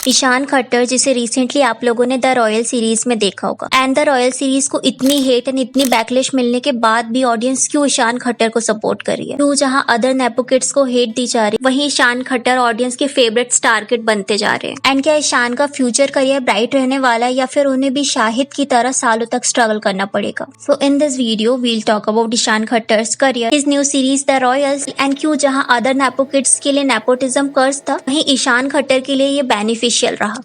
ईशान खट्टर, जिसे रिसेंटली आप लोगों ने द रॉयल सीरीज में देखा होगा, एंड द रॉयल सीरीज को इतनी हेट एंड इतनी बैकलिश मिलने के बाद भी ऑडियंस क्यों ईशान खट्टर को सपोर्ट कर रही है। क्यों जहां अदर नेपो किड्स को हेट दी जा रही है, वहीं ईशान खट्टर ऑडियंस के फेवरेट स्टार किड बनते जा रहे हैं। एंड क्या ईशान का फ्यूचर करियर ब्राइट रहने वाला है या फिर उन्हें भी शाहिद की तरह सालों तक स्ट्रगल करना पड़ेगा। So in this video we'll talk about Ishaan Khattar's career, his new series the Royals, and क्यों जहां अदर नेपो किड्स के लिए नेपोटिज्म कर्ज था, वहीं ईशान खट्टर के लिए ये बेनिफिशियल रहा।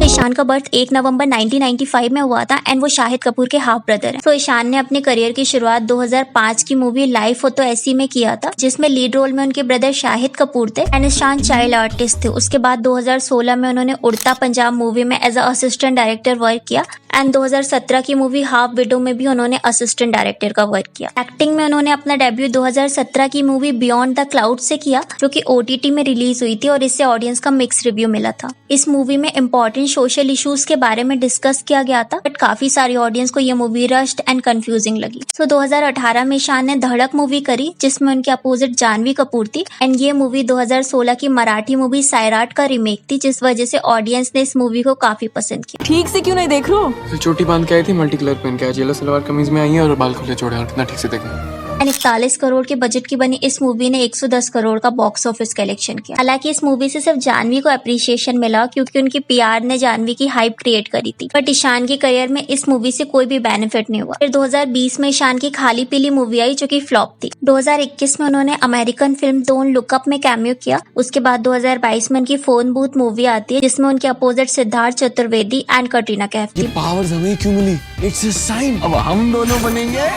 ईशान का बर्थ 1 नवंबर 1995 में हुआ था एंड वो शाहिद कपूर के हाफ ब्रदर हैं। तो ईशान ने अपने करियर की शुरुआत 2005 की मूवी लाइफ हो तो ऐसी में किया था, जिसमें लीड रोल में उनके ब्रदर शाहिद कपूर थे एंड ईशान चाइल्ड आर्टिस्ट थे। उसके बाद 2016 में उन्होंने उड़ता पंजाब मूवी में as a assistant director work किया एंड 2017 की मूवी हाफ विडो में भी उन्होंने असिस्टेंट डायरेक्टर का वर्क किया। एक्टिंग में उन्होंने अपना डेब्यू 2017 की मूवी बियॉन्ड द क्लाउड से किया, जो कि OTT में रिलीज हुई थी और इससे ऑडियंस का मिक्स रिव्यू मिला था। इस मूवी में इंपॉर्टेंट सोशल इश्यूज के बारे में डिस्कस किया गया था, बट काफी सारी ऑडियंस को ये मूवी रश्ड एंड कंफ्यूजिंग लगी। सो 2018 में ईशान ने धड़क मूवी करी, जिसमें उनके अपोजिट जानवी कपूर थी एंड ये मूवी 2016 की मराठी मूवी सैराट का रीमेक थी, जिस वजह से ऑडियंस ने इस मूवी को काफी पसंद किया। ठीक से क्यों नहीं देख रहे हो? चोटी बांध के आई थी, मल्टी कलर पहन के आई, येलो सलवार कमीज में आई है और बाल खुले छोड़े हैं। कितना ठीक से देखा। 41 करोड़ के बजट की बनी इस मूवी ने 110 करोड़ का बॉक्स ऑफिस कलेक्शन किया। हालांकि इस मूवी से सिर्फ जानवी को अप्रिशिएशन मिला क्योंकि उनकी PR ने जानवी की हाइप क्रिएट करी थी, बट ईशान के करियर में इस मूवी से कोई भी बेनिफिट नहीं हुआ। फिर 2020 में ईशान की खाली पीली मूवी आई, जो कि फ्लॉप थी। 2021 में उन्होंने American film don't look up में कैमियो किया। उसके बाद 2022 में उनकी फोन बूथ मूवी आती है, जिसमें उनके अपोजिट सिद्धार्थ चतुर्वेदी एंड कटरीना कैफ थी। पावर्स हमें क्यों मिली? It's a sign. अब हम दोनों बनेंगे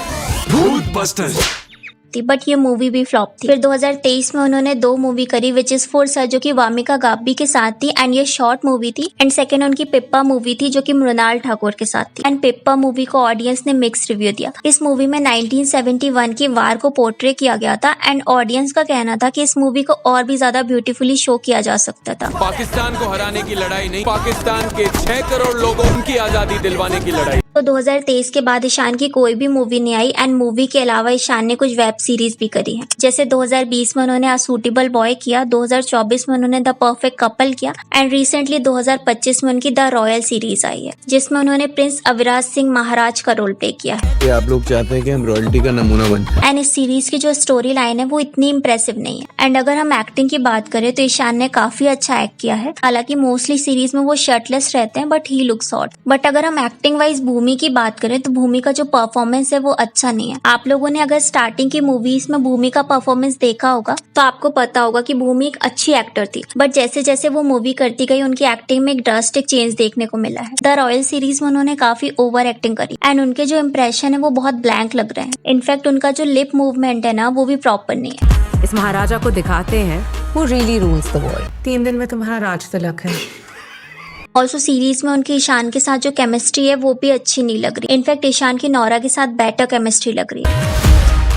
भूत बस्टर्स। बट ये मूवी भी फ्लॉप थी। फिर 2023 में उन्होंने 2 मूवी करी, विच इज फोर्सा, जो कि वामिका गाब्बी के साथ थी एंड ये शॉर्ट मूवी थी, एंड सेकंड उनकी पिप्पा मूवी थी, जो कि मृणाल ठाकुर के साथ थी। एंड पिप्पा मूवी को ऑडियंस ने मिक्स रिव्यू दिया। इस मूवी में 1971 की वार को पोर्ट्रे किया गया था एंड ऑडियंस का कहना था कि इस मूवी को और भी ज्यादा ब्यूटीफुली शो किया जा सकता था। पाकिस्तान को हराने की लड़ाई नहीं, पाकिस्तान के 6 करोड़ लोगों की आजादी दिलवाने की लड़ाई। तो 2023 के बाद ईशान की कोई भी मूवी नहीं आई एंड मूवी के अलावा ईशान ने कुछ वेब सीरीज भी करी है। जैसे 2020 में उन्होंने अ सूटेबल बॉय किया, 2024 में उन्होंने द परफेक्ट कपल किया एंड रिसेंटली 2025 में उनकी द रॉयल सीरीज आई है, जिसमें उन्होंने प्रिंस अविराज सिंह महाराज का रोल प्ले किया है। आप लोग चाहते हैं कि हम रॉयल्टी का नमूना बन जाएं। एंड इस सीरीज की जो स्टोरी लाइन है वो इतनी इम्प्रेसिव नहीं है। एंड अगर हम एक्टिंग की बात करें तो ईशान ने काफी अच्छा एक्ट किया है। हालांकि मोस्टली सीरीज में वो शर्टलेस रहते हैं, but he looks hot. But अगर हम एक्टिंग वाइज भूमि की बात करें तो भूमि का जो परफॉर्मेंस है वो अच्छा नहीं है। आप लोगों ने अगर स्टार्टिंग की मूवीज में भूमि का परफॉर्मेंस देखा होगा तो आपको पता होगा कि भूमि एक अच्छी एक्टर थी, बट जैसे जैसे वो मूवी करती गई उनकी एक्टिंग में एक ड्रास्टिक चेंज देखने को मिला है। द रॉयल सीरीज में उन्होंने काफी ओवर एक्टिंग करी एंड उनके जो इम्प्रेशन है वो बहुत ब्लैंक लग रहे हैं। इनफैक्ट उनका जो लिप मूवमेंट है ना, वो भी प्रॉपर नहीं है। इस महाराजा को दिखाते हैं who really rules the world। 3 दिन में तुम्हारा राज तिलक है। ऑल्सो सीरीज में उनकी ईशान के साथ जो केमिस्ट्री है वो भी अच्छी नहीं लग रही। इनफैक्ट ईशान की नौरा के साथ बेटर केमिस्ट्री लग रही है।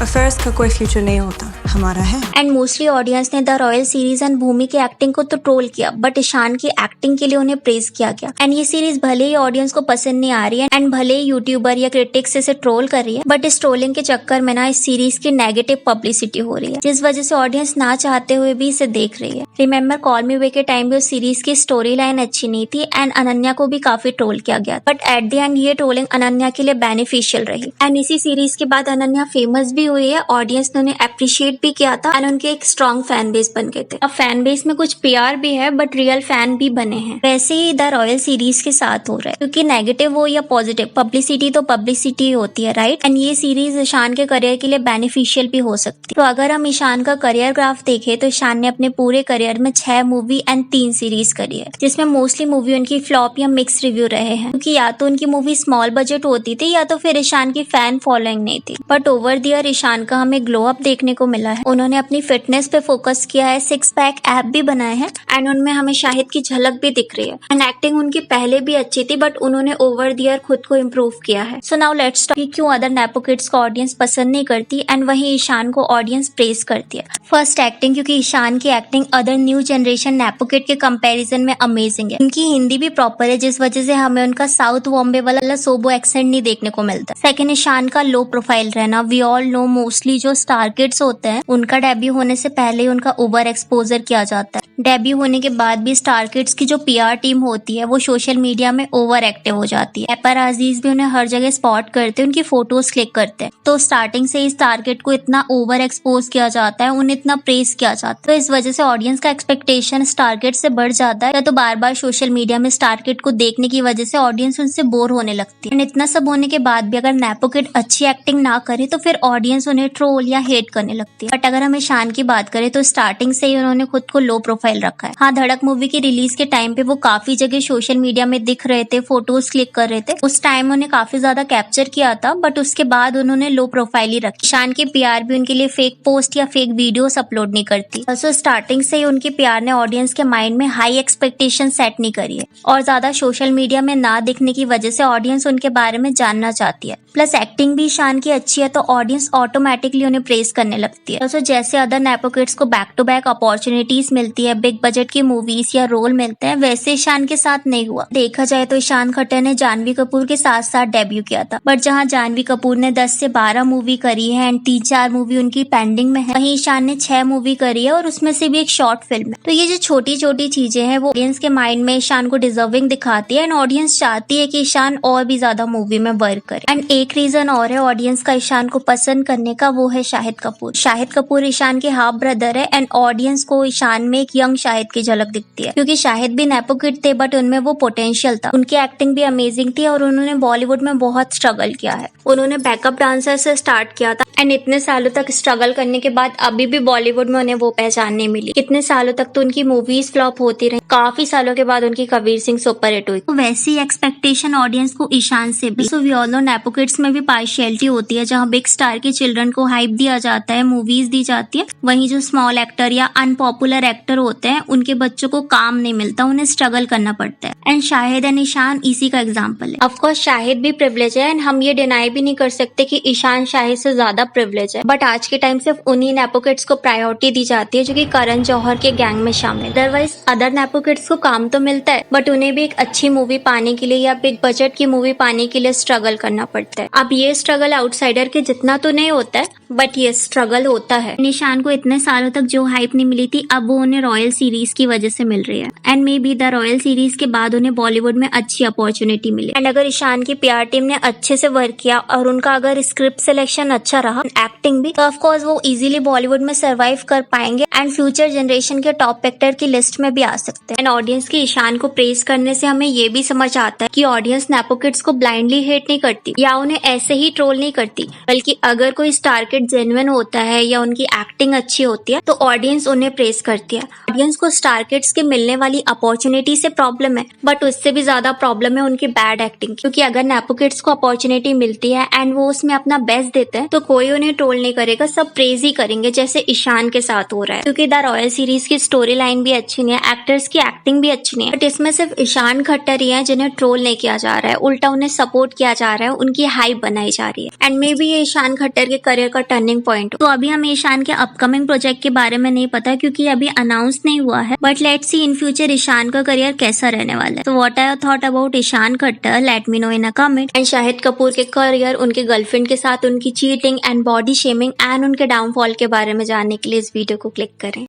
अफेयर्स का कोई फ्यूचर नहीं होता, हमारा है। एंड मोस्टली ऑडियंस ने द रॉयल सीरीज एंड भूमि की एक्टिंग को तो ट्रोल किया, बट ईशान की एक्टिंग के लिए उन्हें प्रेज किया गया। एंड ये सीरीज भले ही ऑडियंस को पसंद नहीं आ रही है एंड भले ही यूट्यूबर या क्रिटिक्स इसे ट्रोल कर रही है, बट इस ट्रोलिंग के चक्कर में ना इस सीरीज की नेगेटिव पब्लिसिटी हो रही है, जिस वजह से ऑडियंस ना चाहते हुए भी इसे देख रही है। रिमेम्बर कॉल मी वे के टाइम भी उस सीरीज की स्टोरी लाइन अच्छी नहीं थी एंड अनन्या को भी काफी ट्रोल किया गया, बट एट द एंड ये ट्रोलिंग अनन्या के लिए बेनिफिशियल रही। एंड इसी सीरीज के बाद अनन्या फेमस भी हुई है, ऑडियंस ने उन्हें अप्रिशिएट भी किया था एंड उनके एक स्ट्रॉन्ग फैन बेस बन गए थे। अब फैन बेस में कुछ PR भी है, बट रियल फैन भी बने हैं। वैसे ही द रॉयल सीरीज के साथ हो रहा है, क्योंकि नेगेटिव हो या पॉजिटिव, पब्लिसिटी तो पब्लिसिटी होती है, राइट। एंड ये सीरीज ईशान के करियर के लिए बेनिफिशियल भी हो सकती है। तो अगर हम ईशान का करियर ग्राफ देखें तो ईशान ने अपने पूरे करियर में 6 मूवी एंड 3 सीरीज करी है, जिसमें मोस्टली मूवी उनकी फ्लॉप या मिक्स रिव्यू रहे हैं, क्योंकि या तो उनकी मूवी स्मॉल बजट होती थी या तो फिर ईशान की फैन फॉलोइंग नहीं थी। But over the year Ishaan का हमें ग्लो अप देखने को मिला है। उन्होंने अपनी फिटनेस पे फोकस किया है, 6 पैक ऐप भी बनाए हैं एंड उनमें हमें शाहिद की झलक भी दिख रही है। एंड एक्टिंग उनकी पहले भी अच्छी थी, बट उन्होंने ओवर द ईयर खुद को इम्प्रूव किया है। सो नाउ लेट्स टॉक क्यों अदर नेपो किड्स को ऑडियंस पसंद नहीं करती एंड वहीं ईशान को ऑडियंस प्रेज करती है। फर्स्ट एक्टिंग, क्योंकि ईशान की acting other new generation nepo kid के कंपैरिजन में अमेजिंग है। उनकी हिंदी भी प्रॉपर है, जिस वजह से हमें उनका साउथ बॉम्बे वाला सोबो एक्सेंट नहीं देखने को मिलता। सेकंड, ईशान का लो प्रोफाइल रहना। We all know know mostly जो स्टार किड्स होते हैं उनका डेब्यू होने से पहले ही उनका ओवर एक्सपोजर किया जाता है। डेब्यू होने के बाद भी स्टार किड्स की जो पीआर टीम होती है वो सोशल मीडिया में ओवर एक्टिव हो जाती है। पेपराजीज भी उन्हें हर जगह स्पॉट करते हैं, उनकी फोटोज क्लिक करते हैं। तो स्टार्टिंग से ही स्टार किड को इतना ओवर एक्सपोज किया जाता है, उन्हें इतना प्रेस किया जाता है, तो इस वजह से ऑडियंस का एक्सपेक्टेशन स्टार किड से बढ़ जाता है। या तो बार बार सोशल मीडिया में स्टार किड को देखने की वजह से ऑडियंस उनसे बोर होने लगती है। इतना सब होने के बाद भी अगर नेपो किड अच्छी एक्टिंग ना करे तो फिर ऑडियंस उन्हें ट्रोल या हेट करने लगती है। बट अगर हम ईशान की बात करें तो स्टार्टिंग से ही उन्होंने खुद को लो प्रोफाइल रखा है। हाँ, धड़क मूवी की रिलीज के टाइम पे वो काफी जगह सोशल मीडिया में दिख रहे थे, फोटोज क्लिक कर रहे थे, उस टाइम उन्हें काफी ज्यादा कैप्चर किया था, बट उसके बाद उन्होंने लो प्रोफाइल ही रखी। ईशान की पीआर भी उनके लिए फेक पोस्ट या फेक वीडियोस अपलोड नहीं करती। also, स्टार्टिंग से ही उनकी पीआर ने ऑडियंस के माइंड में हाई एक्सपेक्टेशन सेट नहीं करी है और ज्यादा सोशल मीडिया में ना दिखने की वजह से ऑडियंस उनके बारे में जानना चाहती है। प्लस एक्टिंग भी ईशान की अच्छी है तो ऑडियंस ऑटोमेटिकली उन्हें प्रेस करने लगती है। also, जैसे अदर नेपो किड्स को बैक टू बैक अपॉर्चुनिटीज मिलती है, बिग बजट की मूवीज या रोल मिलते हैं, वैसे ईशान के साथ नहीं हुआ। देखा जाए तो ईशान खट्टर ने जानवी कपूर के साथ साथ डेब्यू किया था, बट जहां जानवी कपूर ने 10 से 12 मूवी करी है एंड 3-4 मूवी उनकी पेंडिंग में है, वहीं ईशान ने 6 मूवी करी है और उसमें से भी एक शॉर्ट फिल्म है। तो ये जो छोटी छोटी चीजें हैं वो ऑडियंस के माइंड में ईशान को डिजर्विंग दिखाती है एंड ऑडियंस चाहती है कि ईशान और भी ज्यादा मूवी में वर्क करे। एंड एक रीजन और है ऑडियंस का ईशान को पसंद करने का, वो है शाहिद कपूर। शाहिद कपूर ईशान के हाफ ब्रदर है एंड ऑडियंस को ईशान में एक यंग शाहिद की झलक दिखती है, क्योंकि शाहिद भी नेपो किड थे बट उनमें वो पोटेंशियल था। उनकी एक्टिंग भी अमेजिंग थी और उन्होंने बॉलीवुड में बहुत स्ट्रगल किया है। उन्होंने बैकअप डांसर से स्टार्ट किया था एंड इतने सालों तक स्ट्रगल करने के बाद अभी भी बॉलीवुड में उन्हें वो पहचान नहीं मिली। कितने सालों तक तो उनकी मूवीज फ्लॉप होती रही, काफी सालों के बाद उनकी कबीर सिंह सुपर हिट हुई। तो वैसी एक्सपेक्टेशन ऑडियंस को ईशान से भी। So we all know nepo kids में भी पार्शियलिटी होती है, जहाँ बिग स्टार के चिल्ड्रन को हाइप दिया जाता है, मूवीज दी जाती है, वहीं जो स्मॉल एक्टर या अनपॉपुलर एक्टर होते हैं उनके बच्चों को काम नहीं मिलता, उन्हें स्ट्रगल करना पड़ता है। एंड शाहिद एंड ईशान इसी का एग्जाम्पल है। ऑफकोर्स शाहिद भी प्रिविलेज है एंड हम ये डिनाई भी नहीं कर सकते कि ईशान शाहिद से ज्यादा प्रिविलेज है, बट आज के टाइम सिर्फ उन्हीं नेपो किड्स को प्रायोरिटी दी जाती है जो कि करण जौहर के गैंग में शामिल। अदरवाइज अदर नेपो किड्स को काम तो मिलता है बट उन्हें भी एक अच्छी मूवी पाने के लिए या बिग बजट की मूवी पाने के लिए स्ट्रगल करना पड़ता है। अब ये स्ट्रगल आउटसाइडर के जितना तो नहीं होता है बट ये स्ट्रगल होता है। ईशान को इतने सालों तक जो हाइप नहीं मिली थी अब वो उन्हें रॉयल सीरीज की वजह से मिल रही है and may be the royal series के बाद उन्हें बॉलीवुड में अच्छी अपॉर्चुनिटी मिली। एंड अगर ईशान की पीआर टीम ने अच्छे से वर्क किया और उनका अगर स्क्रिप्ट सिलेक्शन अच्छा रहा, एक्टिंग भी, तो ऑफ कोर्स वो इजीली बॉलीवुड में सर्वाइव कर पाएंगे एंड फ्यूचर जनरेशन के टॉप एक्टर की लिस्ट में भी आ सकते हैं। एंड ऑडियंस की ईशान को प्रेज करने से हमें ये भी समझ आता है कि ऑडियंस नेपो किड्स को ब्लाइंडली हेट नहीं करती या उन्हें ऐसे ही ट्रोल नहीं करती, बल्कि अगर कोई स्टार किड जेन्युइन होता है या उनकी एक्टिंग अच्छी होती है तो ऑडियंस उन्हें प्रेज करती है। ऑडियंस को स्टार किड्स के मिलने वाली अपॉर्चुनिटी से प्रॉब्लम है बट उससे भी ज्यादा प्रॉब्लम है उनकी बैड एक्टिंग, क्योंकि अगर नेपो किड्स को अपॉर्चुनिटी मिलती है एंड वो उसमें अपना बेस्ट देते हैं तो कोई उन्हें ट्रोल नहीं करेगा, सब प्रेज ही करेंगे, जैसे ईशान के साथ हो रहा है। क्योंकि द रॉयल सीरीज की स्टोरी लाइन भी अच्छी नहीं है, एक्टर्स की एक्टिंग भी अच्छी नहीं है, बट इसमें सिर्फ ईशान खट्टर ही है जिन्हें ट्रोल नहीं किया जा रहा है, उल्टा उन्हें सपोर्ट किया जा रहा है, उनकी हाइप बनाई जा रही है। एंड मे बी ये ईशान खट्टर के करियर का टर्निंग पॉइंट हो। तो अभी हमें ईशान के अपकमिंग प्रोजेक्ट के बारे में नहीं पता क्योंकि अभी अनाउंस नहीं हुआ है, but let's see in future Ishaan का करियर कैसा रहने वाला है। तो what are your thought about Ishaan Khatter, let me know in a comment. And Shahid Kapoor के करियर, उनके गर्लफ्रेंड के साथ उनकी cheating and body shaming and उनके डाउनफॉल के बारे में जानने के लिए इस वीडियो को क्लिक करें।